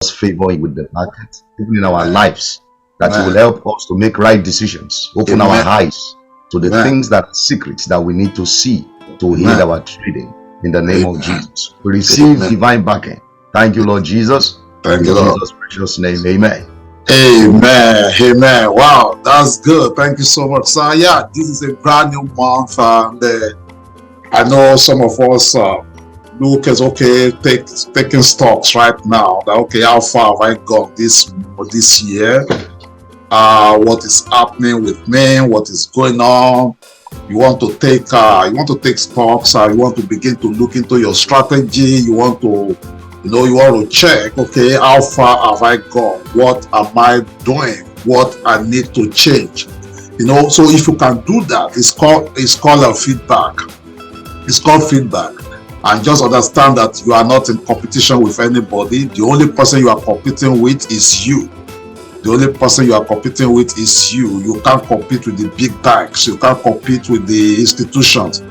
favor with the market, even in our lives, that it will Amen. help us to make right decisions, open our Amen. eyes to the Amen. things that are secrets that we need to see to heal Amen. our trading in the name of Amen. Jesus. We receive Amen. divine backing. Thank you, Lord Jesus. Thank In you, Lord. Jesus' precious name, amen. Amen. Amen. Wow, that's good. Thank you so much, sir. Yeah, this is a brand new month, and I know some of us look as okay, taking stocks right now. That okay, how far have I gone this year? What is happening with me? What is going on? You want to take stocks. You want to begin to look into your strategy. You want to check, okay, how far have I gone? What am I doing? What I need to change? So if you can do that, it's called a feedback. It's called feedback. And just understand that you are not in competition with anybody. The only person you are competing with is you. The only person you are competing with is you. You can't compete with the big banks. You can't compete with the institutions.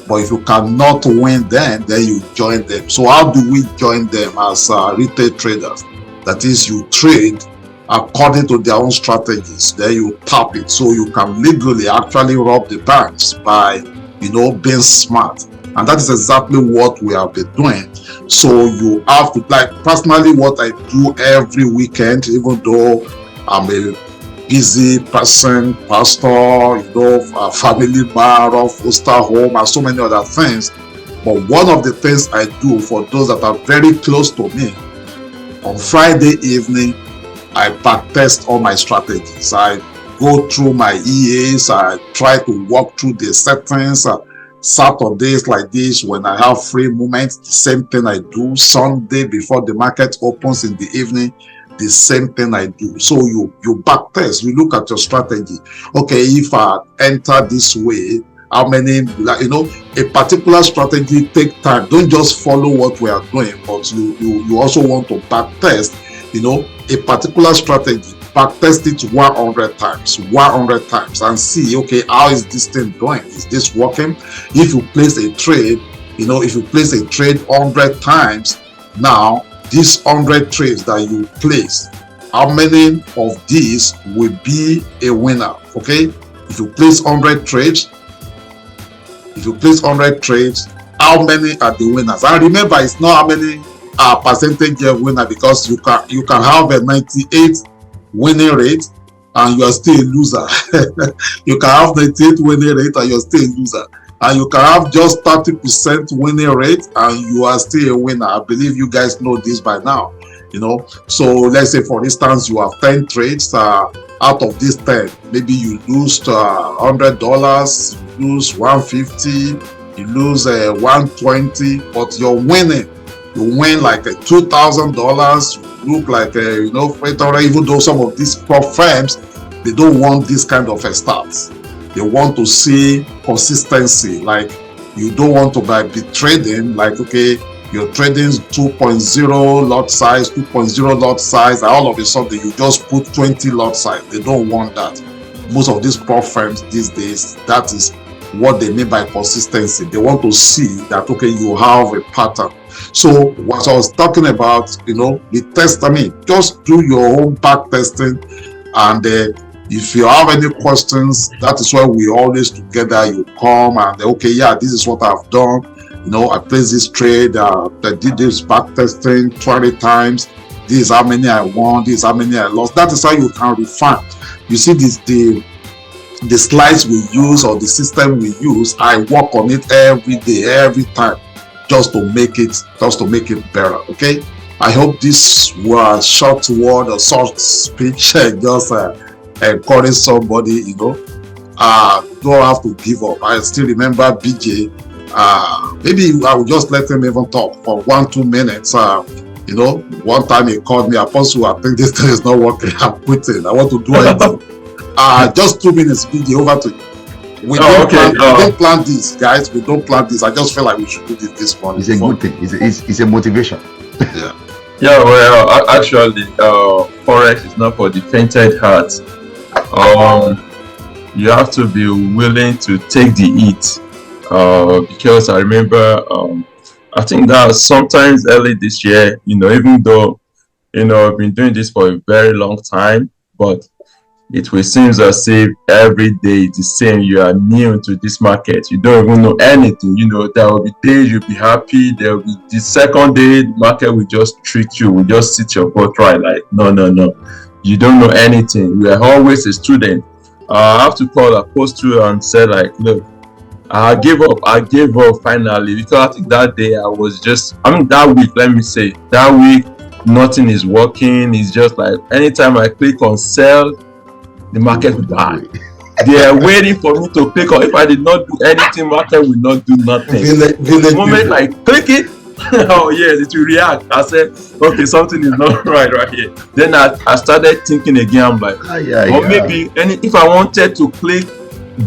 But if you cannot win them, then you join them. So how do we join them as retail traders? That is, you trade according to their own strategies. Then you tap it, so you can legally actually rob the banks by being smart. And that is exactly what we have been doing. So you have to, like, personally, what I do every weekend, even though I'm a busy person, pastor, a family man, or foster home, and so many other things. But one of the things I do for those that are very close to me, on Friday evening, I backtest all my strategies. I go through my EAs. I try to walk through the settings. Saturdays like this, when I have free moments, the same thing I do. Sunday before the market opens in the evening, the same thing I do. So you backtest, you look at your strategy. Okay, if I enter this way, how many, a particular strategy take time. Don't just follow what we are doing, but you also want to backtest, a particular strategy. Backtest it 100 times and see, okay, how is this thing doing? Is this working? If you place a trade, if you place a trade 100 times, now these 100 trades that you place, how many of these will be a winner? Okay, if you place 100 trades, how many are the winners? And remember, it's not how many percentage of winner, because you can have a 98 winning rate and you are still a loser. You can have 98 winning rate and you're still a loser. And you can have just 30% winning rate and you are still a winner. I believe you guys know this by now. So let's say, for instance, you have 10 trades. Out of these 10, maybe you lose $100, you lose $150, you lose $120, but you're winning. You win like $2,000. You look like even though some of these prop firms, they don't want this kind of stats. They want to see consistency. Like, you don't want to be trading like, okay, you're trading 2.0 lot size, 2.0 lot size, and all of a sudden you just put 20 lot size. They don't want that. Most of these prop firms these days, that is what they mean by consistency. They want to see that, okay, you have a pattern. So what I was talking about, the test, just do your own back testing, and if you have any questions, that is why we always together. You come and okay, yeah, this is what I've done. I placed this trade, I did this back testing 20 times. This is how many I won, this is how many I lost. That is how you can refine. You see, the slides we use or the system we use, I work on it every day, every time, just to make it better. Okay, I hope this was short word or short speech just encourage somebody. Don't have to give up. I still remember BJ. Maybe I will just let him even talk for 1-2 minutes. One time he called me, Apostle, I think this thing is not working, I'm quitting, I want to do it. Just 2 minutes, BJ, over to you. We don't plan this, guys. We don't plan this. I just feel like we should do this morning. It's a good thing. It's a motivation. Yeah. Yeah, well, actually, Forex is not for the fainted heart. You have to be willing to take the heat. Because I remember, I think that sometimes early this year, even though I've been doing this for a very long time, but it will seem as if every day it's the same. You are new to this market. You don't even know anything. There will be days you'll be happy. There will be the second day, the market will just treat you, will just sit your butt right. Like, no, no, no. You don't know anything. We are always a student. I have to call Apostle and say, like, look, I gave up. I gave up finally, because I think that day that week, let me say, that week, nothing is working. It's just like anytime I click on sell, the market will die. They are waiting for me to click on. If I did not do anything, market will not do nothing. The moment I click it, oh yes, it will react. I said, okay, something is not right here. Then I started thinking again. I'm like, maybe if I wanted to click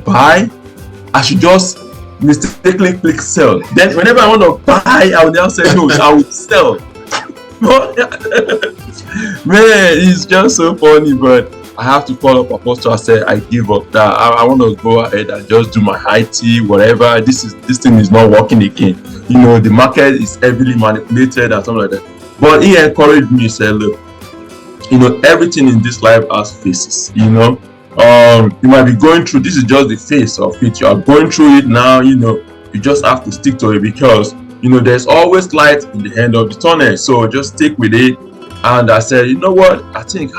buy, I should just mistakenly click sell. Then whenever I want to buy, I will now say no, I will sell. Man, it's just so funny, but I have to call up Apostle. I said I give up. That I want to go ahead and just do my high tea, whatever. This thing is not working again. The market is heavily manipulated and something like that. But he encouraged me. He said, look, everything in this life has phases. You might be going through. This is just the phase of it. You are going through it now. You just have to stick to it, because there's always light in the end of the tunnel. So just stick with it. And I said, you know what? I think,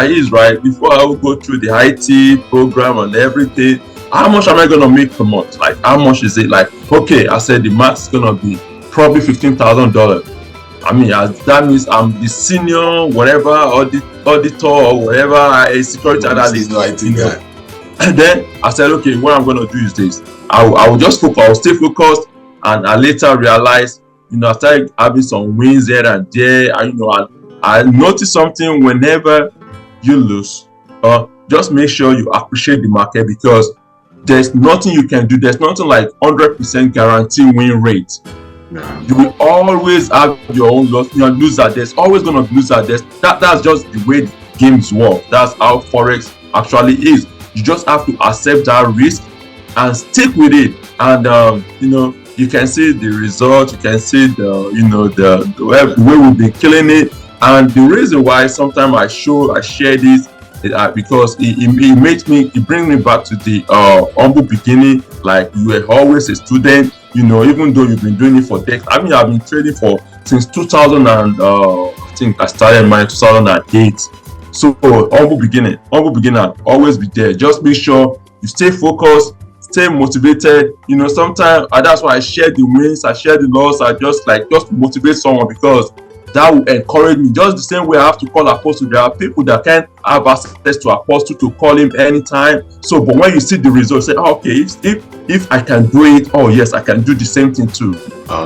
he's right. Before I will go through the IT program and everything, how much am I going to make per month? Like, how much is it? Like, okay, I said the max is going to be probably $15,000. I mean, that means I'm the senior, whatever, auditor or whatever, a security analyst. And then I said, okay, what I'm going to do is this. I will just focus. I will stay focused. And I later realized, I started having some wins here and there. And, I noticed something: whenever you lose, just make sure you appreciate the market, because there's nothing you can do. There's nothing like 100% guarantee win rate. Yeah. You will always have your own loss. You're a loser. There's always going to be loser. That's just the way the games work. That's how Forex actually is. You just have to accept that risk and stick with it. And you can see the result. You can see the way we've been killing it. And the reason why sometimes I share this is because it brings me back to the humble beginning. Like, you were always a student, even though you've been doing it for decades. I mean, I've been trading since 2000 and I think I started mine in 2008. So humble beginning, always be there. Just make sure you stay focused, stay motivated. Sometimes that's why I share the wins, I share the loss. I just motivate someone, because that will encourage me. Just the same way I have to call Apostle. There are people that can't have access to Apostle to call him anytime. So, but when you see the results, say, okay, if I can do it, oh yes, I can do the same thing too.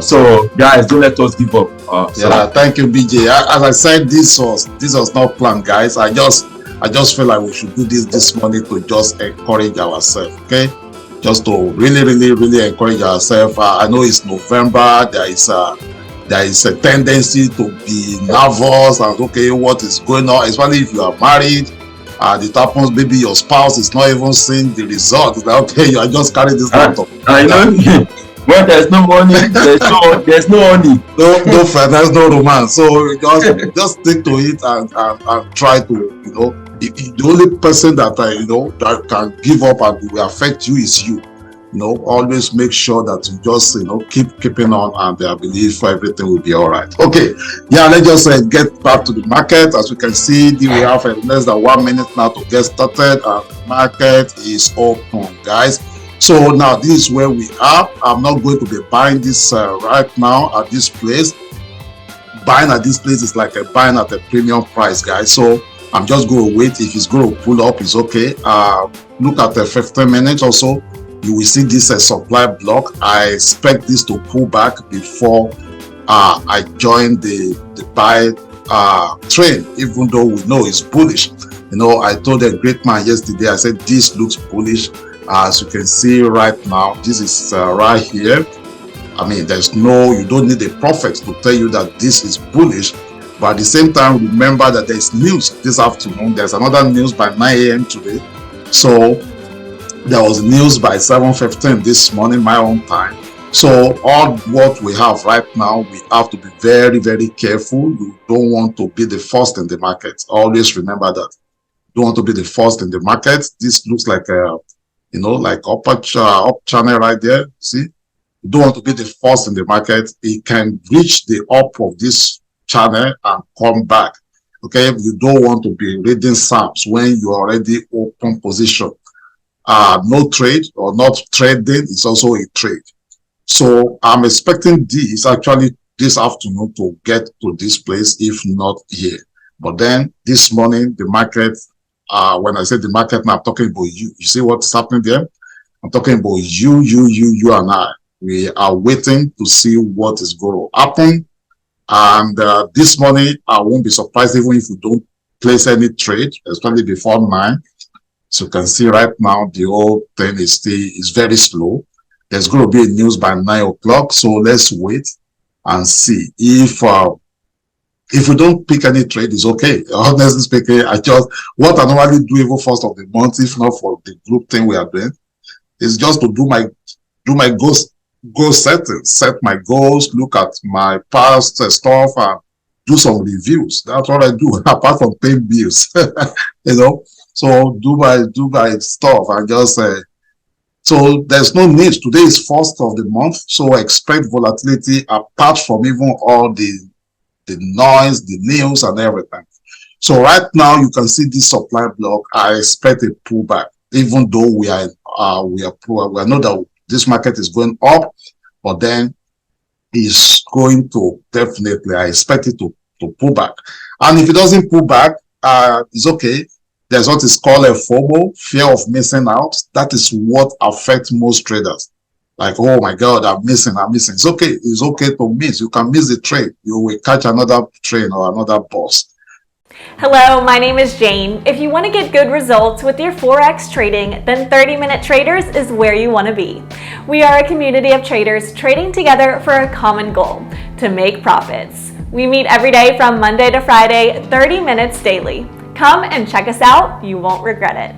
So, guys, don't let us give up. Thank you, BJ. As I said, this was not planned, guys. I just feel like we should do this morning to just encourage ourselves. Okay, just to really, really, really encourage ourselves. I know it's November. There is a tendency to be nervous and okay, what is going on, especially if you are married. It happens, maybe your spouse is not even seeing the result. It's like, okay, you are just carrying this laptop. When there's no money, there's no honey, no finance, no romance. So just stick to it and try to the only person that that can give up and will affect you is you. Always make sure that you just keeping on, and I believe everything will be all right. Okay, let's just get back to the market. As you can see, we have less than 1 minute now to get started, and the market is open, guys. So now this is where we are. I'm not going to be buying this right now at this place. Buying at this place is like buying at a premium price, guys. So I'm just going to wait. If it's going to pull up, it's okay. Look at the 15 minutes or so. You will see this supply block. I expect this to pull back before I join the buy trend, even though we know it's bullish. I told a great man yesterday, I said this looks bullish. As you can see right now, this is right here. I mean, you don't need a prophet to tell you that this is bullish. But at the same time, remember that there's news this afternoon. There's another news by 9 a.m. today. So there was news by 7:15 this morning, my own time. So all what we have right now, we have to be very, very careful. You don't want to be the first in the market. Always remember that. You don't want to be the first in the market. This looks like a, like up channel right there. See, you don't want to be the first in the market. It can reach the up of this channel and come back. Okay, you don't want to be reading Psalms when you already open position. No trade or not trading is also a trade. So I'm expecting this actually this afternoon to get to this place, if not here. But then this morning, the market, when I say the market, now I'm talking about you. You see what's happening there? I'm talking about you and I. We are waiting to see what is going to happen. And this morning, I won't be surprised even if you don't place any trade, especially before 9. So you can see right now, the whole thing is very slow. There's going to be a news by 9 o'clock. So let's wait and see. If we don't pick any trade, it's okay. Honestly speaking, what I normally do even first of the month, if not for the group thing we are doing, is just to do my goal setting, set my goals, look at my past stuff, and do some reviews. That's what I do, apart from paying bills. So do my stuff and just so there's no need. Today is 1st of the month, so expect volatility apart from even all the noise, the news, and everything. So right now you can see this supply block. I expect a pullback, even though we know that this market is going up, but then it's going to definitely, I expect it to pull back. And if it doesn't pull back, it's okay. There's what is called a FOMO, fear of missing out. That is what affects most traders. Like, oh my God, I'm missing. It's okay. It's okay to miss. You can miss the trade. You will catch another train or another bus. Hello, my name is Jane. If you want to get good results with your Forex trading, then 30-Minute Traders is where you want to be. We are a community of traders trading together for a common goal, to make profits. We meet every day from Monday to Friday, 30 minutes daily. Come and check us out. You won't regret it.